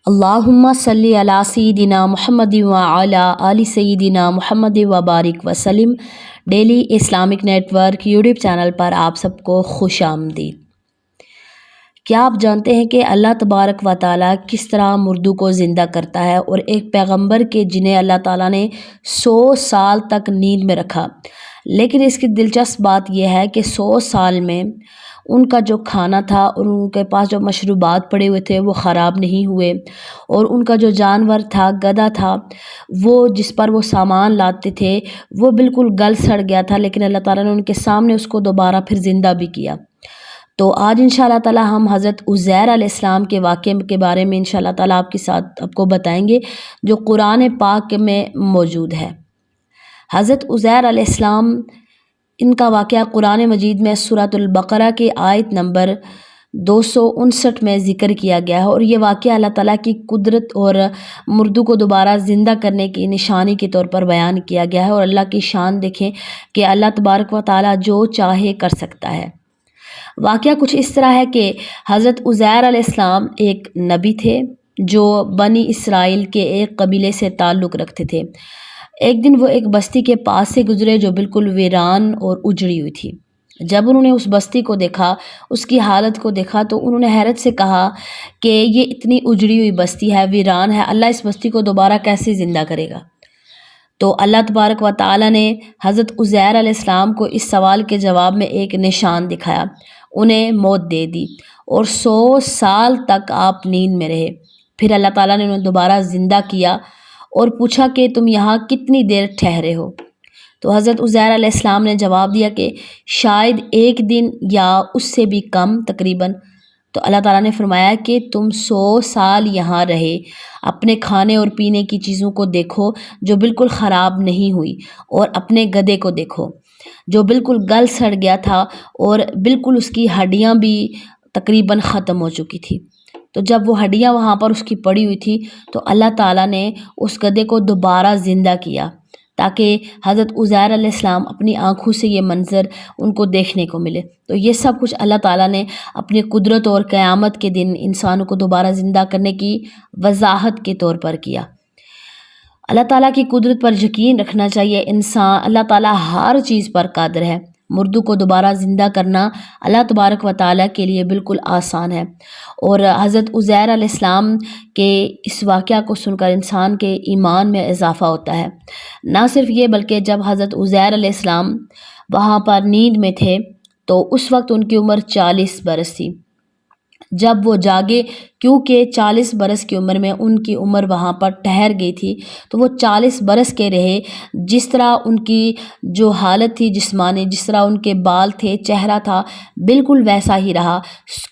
اللہم صلی علی سیدنا محمد وعلی آل سیدنا محمد وبارک وسلم۔ Daily Islamic network YouTube channel پر آپ سب کو خوش آمدید۔ کیا آپ جانتے ہیں کہ اللہ تبارک و تعالیٰ کس طرح مردوں کو زندہ کرتا ہے، اور ایک پیغمبر کے جنہیں اللہ تعالیٰ نے 100 سال تک نیند میں رکھا، لیکن اس کی دلچسپ بات یہ ہے کہ 100 سال میں ان کا جو کھانا تھا اور ان کے پاس جو مشروبات پڑے ہوئے تھے وہ خراب نہیں ہوئے، اور ان کا جو جانور تھا، گدھا تھا، وہ جس پر وہ سامان لاتے تھے وہ بالکل گل سڑ گیا تھا، لیکن اللہ تعالیٰ نے ان کے سامنے اس کو دوبارہ پھر زندہ بھی کیا۔ تو آج انشاءاللہ تعالیٰ ہم حضرت عزیر علیہ السلام کے واقعے کے بارے میں انشاءاللہ تعالیٰ آپ کو بتائیں گے، جو قرآن پاک میں موجود ہے۔ حضرت عزیر علیہ السلام، ان کا واقعہ قرآن مجید میں سورۃ البقرہ کی آیت نمبر 259 میں ذکر کیا گیا ہے، اور یہ واقعہ اللہ تعالیٰ کی قدرت اور مردوں کو دوبارہ زندہ کرنے کی نشانی کے طور پر بیان کیا گیا ہے، اور اللہ کی شان دیکھیں کہ اللہ تبارک و تعالیٰ جو چاہے کر سکتا ہے۔ واقعہ کچھ اس طرح ہے کہ حضرت عزیر علیہ السلام ایک نبی تھے جو بنی اسرائیل کے ایک قبیلے سے تعلق رکھتے تھے۔ ایک دن وہ ایک بستی کے پاس سے گزرے جو بالکل ویران اور اجڑی ہوئی تھی۔ جب انہوں نے اس بستی کو دیکھا، اس کی حالت کو دیکھا، تو انہوں نے حیرت سے کہا کہ یہ اتنی اجڑی ہوئی بستی ہے، ویران ہے، اللہ اس بستی کو دوبارہ کیسے زندہ کرے گا؟ تو اللہ تبارک و تعالیٰ نے حضرت عزیر علیہ السلام کو اس سوال کے جواب میں ایک نشان دکھایا، انہیں موت دے دی، اور 100 سال تک آپ نیند میں رہے۔ پھر اللہ تعالیٰ نے انہیں دوبارہ زندہ کیا اور پوچھا کہ تم یہاں کتنی دیر ٹھہرے ہو؟ تو حضرت عزیر علیہ السلام نے جواب دیا کہ شاید 1 دن یا اس سے بھی کم تقریباً۔ تو اللہ تعالیٰ نے فرمایا کہ تم 100 سال یہاں رہے، اپنے کھانے اور پینے کی چیزوں کو دیکھو جو بالکل خراب نہیں ہوئی، اور اپنے گدھے کو دیکھو جو بالکل گل سڑ گیا تھا، اور بالکل اس کی ہڈیاں بھی تقریباً ختم ہو چکی تھی۔ تو جب وہ ہڈیاں وہاں پر اس کی پڑی ہوئی تھی، تو اللہ تعالیٰ نے اس گدھے کو دوبارہ زندہ کیا تاکہ حضرت عزیر علیہ السلام اپنی آنکھوں سے یہ منظر ان کو دیکھنے کو ملے۔ تو یہ سب کچھ اللہ تعالیٰ نے اپنی قدرت اور قیامت کے دن انسانوں کو دوبارہ زندہ کرنے کی وضاحت کے طور پر کیا۔ اللہ تعالیٰ کی قدرت پر یقین رکھنا چاہیے انسان، اللہ تعالیٰ ہر چیز پر قادر ہے۔ مردوں کو دوبارہ زندہ کرنا اللہ تبارک و تعالیٰ کے لیے بالکل آسان ہے، اور حضرت عزیر علیہ السلام کے اس واقعہ کو سن کر انسان کے ایمان میں اضافہ ہوتا ہے۔ نہ صرف یہ بلکہ جب حضرت عزیر علیہ السلام وہاں پر نیند میں تھے تو اس وقت ان کی عمر 40 برس تھی۔ جب وہ جاگے، کیونکہ 40 برس کی عمر میں ان کی عمر وہاں پر ٹھہر گئی تھی، تو وہ 40 برس کے رہے۔ جس طرح ان کی جو حالت تھی جسمانی، جس طرح ان کے بال تھے، چہرہ تھا، بالکل ویسا ہی رہا،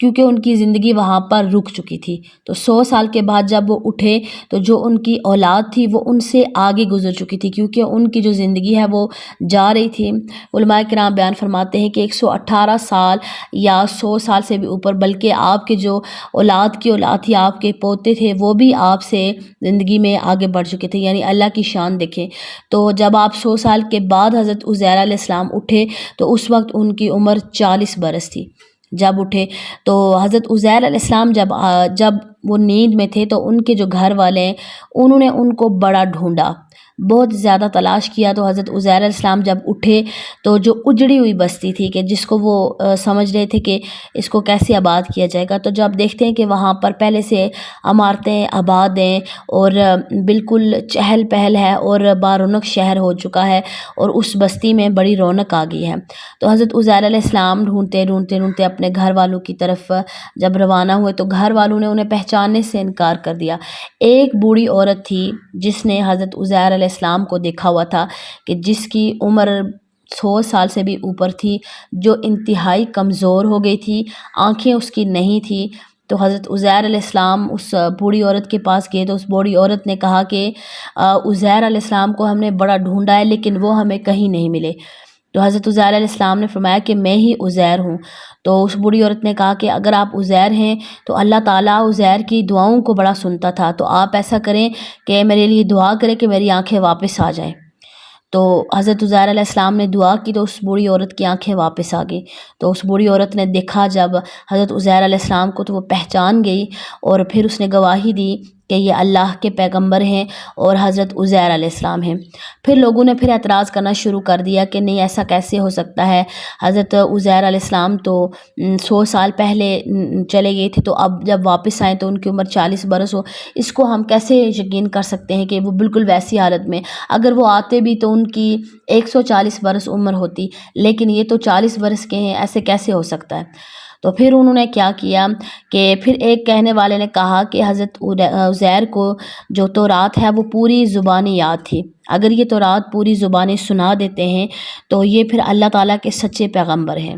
کیونکہ ان کی زندگی وہاں پر رک چکی تھی۔ تو 100 سال کے بعد جب وہ اٹھے تو جو ان کی اولاد تھی وہ ان سے آگے گزر چکی تھی، کیونکہ ان کی جو زندگی ہے وہ جا رہی تھی۔ علماء کرام بیان فرماتے ہیں کہ 118 سال یا 100 سال سے بھی اوپر، بلکہ آپ کے جو اولاد کی اولاد تھی، آپ کے پوتے تھے، وہ بھی آپ سے زندگی میں آگے بڑھ چکے تھے، یعنی اللہ کی شان دیکھیں۔ تو جب آپ 100 سال کے بعد حضرت عزیر علیہ السلام اٹھے تو اس وقت ان کی عمر 40 برس تھی۔ جب اٹھے تو حضرت عزیر علیہ السلام جب وہ نیند میں تھے تو ان کے جو گھر والے ہیں انہوں نے ان کو بڑا ڈھونڈا، بہت زیادہ تلاش کیا۔ تو حضرت عزیر علیہ السلام جب اٹھے تو جو اجڑی ہوئی بستی تھی کہ جس کو وہ سمجھ رہے تھے کہ اس کو کیسے آباد کیا جائے گا، تو جب دیکھتے ہیں کہ وہاں پر پہلے سے عمارتیں آباد ہیں اور بالکل چہل پہل ہے اور بارونق شہر ہو چکا ہے، اور اس بستی میں بڑی رونق آ گئی ہے۔ تو حضرت عزیر علیہ السلام ڈھونڈتے اپنے گھر والوں کی طرف جب روانہ ہوئے تو گھر والوں نے انہیں پہچاننے سے انکار کر دیا۔ ایک بوڑھی عورت تھی جس نے حضرت عزیر علیہ السلام کو دیکھا ہوا تھا، کہ جس کی عمر 100 سال سے بھی اوپر تھی، جو انتہائی کمزور ہو گئی تھی، آنکھیں اس کی نہیں تھی۔ تو حضرت عزیر علیہ السلام اس بوڑھی عورت کے پاس گئے تو اس بوڑھی عورت نے کہا کہ عزیر علیہ السلام کو ہم نے بڑا ڈھونڈا ہے لیکن وہ ہمیں کہیں نہیں ملے۔ تو حضرت عزیر علیہ السلام نے فرمایا کہ میں ہی عزیر ہوں۔ تو اس بوڑھی عورت نے کہا کہ اگر آپ عزیر ہیں تو اللہ تعالیٰ عزیر کی دعاؤں کو بڑا سنتا تھا، تو آپ ایسا کریں کہ میرے لیے دعا کریں کہ میری آنکھیں واپس آ جائیں۔ تو حضرت عزیر علیہ السلام نے دعا کی تو اس بوڑھی عورت کی آنکھیں واپس آ گئی۔ تو اس بوڑھی عورت نے دیکھا جب حضرت عزیر علیہ السلام کو تو وہ پہچان گئی، اور پھر اس نے گواہی دی کہ یہ اللہ کے پیغمبر ہیں اور حضرت عزیر علیہ السلام ہیں۔ پھر لوگوں نے پھر اعتراض کرنا شروع کر دیا کہ نہیں، ایسا کیسے ہو سکتا ہے، حضرت عزیر علیہ السلام تو 100 سال پہلے چلے گئے تھے، تو اب جب واپس آئیں تو ان کی عمر 40 برس ہو، اس کو ہم کیسے یقین کر سکتے ہیں کہ وہ بالکل ویسی حالت میں، اگر وہ آتے بھی تو ان کی 140 برس عمر ہوتی، لیکن یہ تو 40 برس کے ہیں، ایسے کیسے ہو سکتا ہے؟ تو پھر انہوں نے کیا کیا کہ پھر ایک کہنے والے نے کہا کہ حضرت عزیر کو جو تورات ہے وہ پوری زبانی یاد تھی، اگر یہ تورات پوری زبانی سنا دیتے ہیں تو یہ پھر اللہ تعالیٰ کے سچے پیغمبر ہیں۔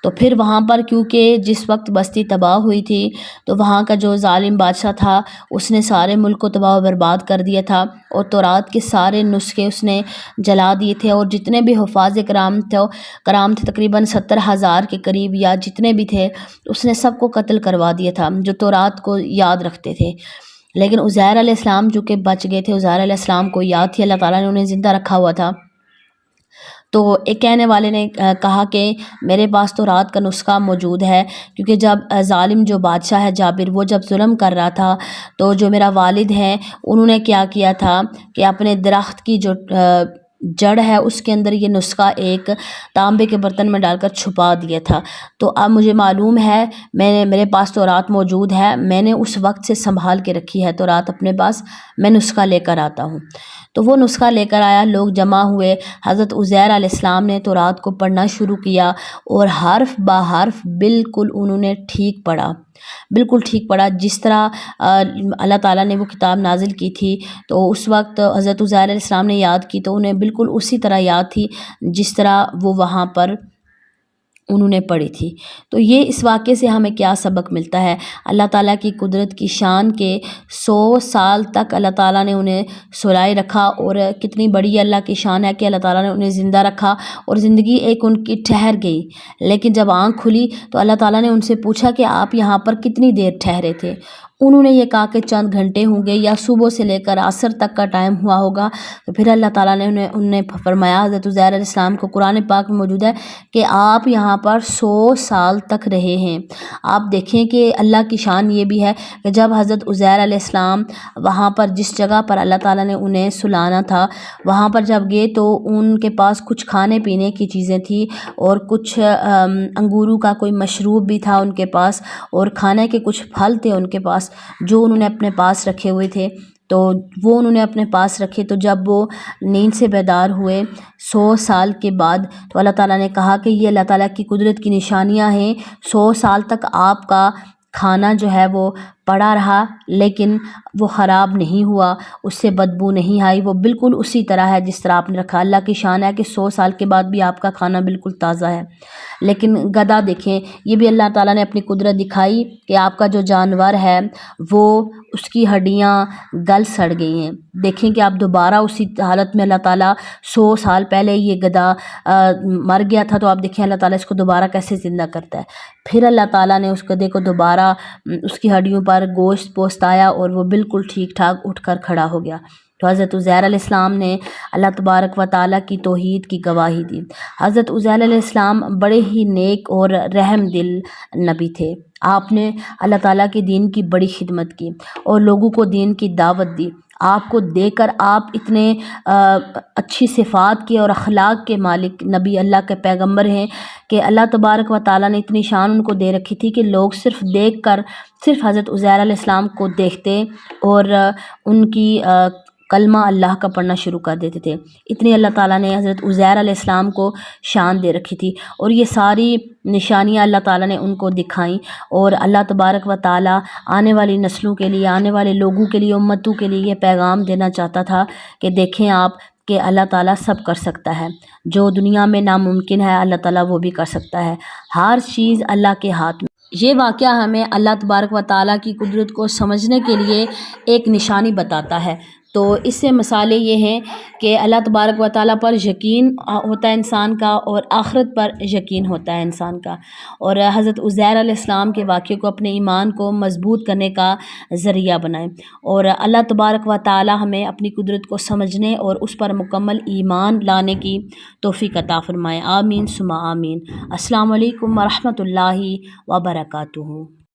تو پھر وہاں پر کیونکہ جس وقت بستی تباہ ہوئی تھی تو وہاں کا جو ظالم بادشاہ تھا اس نے سارے ملک کو تباہ و برباد کر دیا تھا، اور تورات کے سارے نسخے اس نے جلا دیے تھے، اور جتنے بھی حفاظ کرام تھے تقریباً 70,000 کے قریب یا جتنے بھی تھے، اس نے سب کو قتل کروا دیا تھا جو تورات کو یاد رکھتے تھے۔ لیکن عزیر علیہ السلام جو کہ بچ گئے تھے، عزیر علیہ السلام کو یاد تھی، اللہ تعالیٰ نے انہیں زندہ رکھا ہوا تھا۔ تو ایک کہنے والے نے کہا کہ میرے پاس تو رات کا نسخہ موجود ہے، کیونکہ جب ظالم جو بادشاہ ہے جابر، وہ جب ظلم کر رہا تھا تو جو میرا والد ہے انہوں نے کیا کیا تھا کہ اپنے درخت کی جو جڑ ہے اس کے اندر یہ نسخہ ایک تانبے کے برتن میں ڈال کر چھپا دیا تھا۔ تو اب مجھے معلوم ہے، میرے پاس تو رات موجود ہے، میں نے اس وقت سے سنبھال کے رکھی ہے تو رات اپنے پاس، میں نسخہ لے کر آتا ہوں۔ تو وہ نسخہ لے کر آیا، لوگ جمع ہوئے، حضرت عزیر علیہ السلام نے تورات کو پڑھنا شروع کیا اور حرف با حرف بالکل انہوں نے ٹھیک پڑھا، بالکل ٹھیک پڑھا، جس طرح اللہ تعالیٰ نے وہ کتاب نازل کی تھی تو اس وقت حضرت عزیر علیہ السلام نے یاد کی تو انہیں بالکل اسی طرح یاد تھی جس طرح وہ وہاں پر انہوں نے پڑھی تھی۔ تو یہ اس واقعے سے ہمیں کیا سبق ملتا ہے؟ اللہ تعالیٰ کی قدرت کی شان کے 100 سال تک اللہ تعالیٰ نے انہیں سلائے رکھا، اور کتنی بڑی اللہ کی شان ہے کہ اللہ تعالیٰ نے انہیں زندہ رکھا اور زندگی ایک ان کی ٹھہر گئی، لیکن جب آنکھ کھلی تو اللہ تعالیٰ نے ان سے پوچھا کہ آپ یہاں پر کتنی دیر ٹھہرے تھے؟ انہوں نے یہ کہا کہ چند گھنٹے ہوں گے یا صبح سے لے کر عصر تک کا ٹائم ہوا ہوگا۔ تو پھر اللہ تعالیٰ نے انہیں فرمایا، حضرت عزیر علیہ السلام کو قرآن پاک میں موجود ہے کہ آپ یہاں پر 100 سال تک رہے ہیں۔ آپ دیکھیں کہ اللہ کی شان یہ بھی ہے کہ جب حضرت عزیر علیہ السلام وہاں پر جس جگہ پر اللہ تعالیٰ نے انہیں سلانا تھا وہاں پر جب گئے تو ان کے پاس کچھ کھانے پینے کی چیزیں تھیں اور کچھ انگوروں کا کوئی مشروب بھی تھا ان کے پاس، اور کھانے کے کچھ پھل تھے ان کے پاس جو انہوں نے اپنے پاس رکھے ہوئے تھے، تو وہ انہوں نے اپنے پاس رکھے۔ تو جب وہ نیند سے بیدار ہوئے 100 سال کے بعد تو اللہ تعالیٰ نے کہا کہ یہ اللہ تعالیٰ کی قدرت کی نشانیاں ہیں، 100 سال تک آپ کا کھانا جو ہے وہ پڑا رہا لیکن وہ خراب نہیں ہوا، اس سے بدبو نہیں آئی، وہ بالکل اسی طرح ہے جس طرح آپ نے رکھا۔ اللہ کی شان ہے کہ 100 سال کے بعد بھی آپ کا کھانا بالکل تازہ ہے۔ لیکن گدھا دیکھیں، یہ بھی اللہ تعالیٰ نے اپنی قدرت دکھائی کہ آپ کا جو جانور ہے وہ اس کی ہڈیاں گل سڑ گئی ہیں، دیکھیں کہ آپ دوبارہ اسی حالت میں، اللہ تعالیٰ 100 سال پہلے یہ گدھا مر گیا تھا تو آپ دیکھیں اللہ تعالیٰ اس کو دوبارہ کیسے زندہ کرتا ہے۔ پھر اللہ تعالیٰ نے اس گدھے کو دوبارہ اس کی ہڈیوں پر گوشت پوست آیا اور وہ بالکل ٹھیک ٹھاک اٹھ کر کھڑا ہو گیا۔ تو حضرت عزیر علیہ السلام نے اللہ تبارک و تعالیٰ کی توحید کی گواہی دی۔ حضرت عزیر علیہ السلام بڑے ہی نیک اور رحم دل نبی تھے، آپ نے اللہ تعالیٰ کے دین کی بڑی خدمت کی اور لوگوں کو دین کی دعوت دی۔ آپ کو دیکھ کر آپ اتنے اچھی صفات کے اور اخلاق کے مالک نبی اللہ کے پیغمبر ہیں کہ اللہ تبارک و تعالیٰ نے اتنی شان ان کو دے رکھی تھی کہ لوگ صرف دیکھ کر صرف حضرت عزیر علیہ السلام کو دیکھتے اور ان کی کلمہ اللہ کا پڑھنا شروع کر دیتے تھے۔ اتنی اللہ تعالیٰ نے حضرت عزیر علیہ السلام کو شان دے رکھی تھی، اور یہ ساری نشانیاں اللہ تعالیٰ نے ان کو دکھائیں، اور اللہ تبارک و تعالیٰ آنے والی نسلوں کے لیے، آنے والے لوگوں کے لیے، امتوں کے لیے یہ پیغام دینا چاہتا تھا کہ دیکھیں آپ کہ اللہ تعالیٰ سب کر سکتا ہے، جو دنیا میں ناممکن ہے اللہ تعالیٰ وہ بھی کر سکتا ہے، ہر چیز اللہ کے ہاتھ میں۔ یہ واقعہ ہمیں اللہ تبارک و تعالیٰ کی قدرت کو سمجھنے کے لیے ایک نشانی بتاتا ہے۔ تو اس سے مثالیں یہ ہیں کہ اللہ تبارک و تعالیٰ پر یقین ہوتا ہے انسان کا، اور آخرت پر یقین ہوتا ہے انسان کا، اور حضرت عزیر علیہ السلام کے واقعے کو اپنے ایمان کو مضبوط کرنے کا ذریعہ بنائیں، اور اللہ تبارک و تعالیٰ ہمیں اپنی قدرت کو سمجھنے اور اس پر مکمل ایمان لانے کی توفیق عطا فرمائے۔ آمین ثم آمین۔ السلام علیکم ورحمۃ اللہ وبرکاتہ۔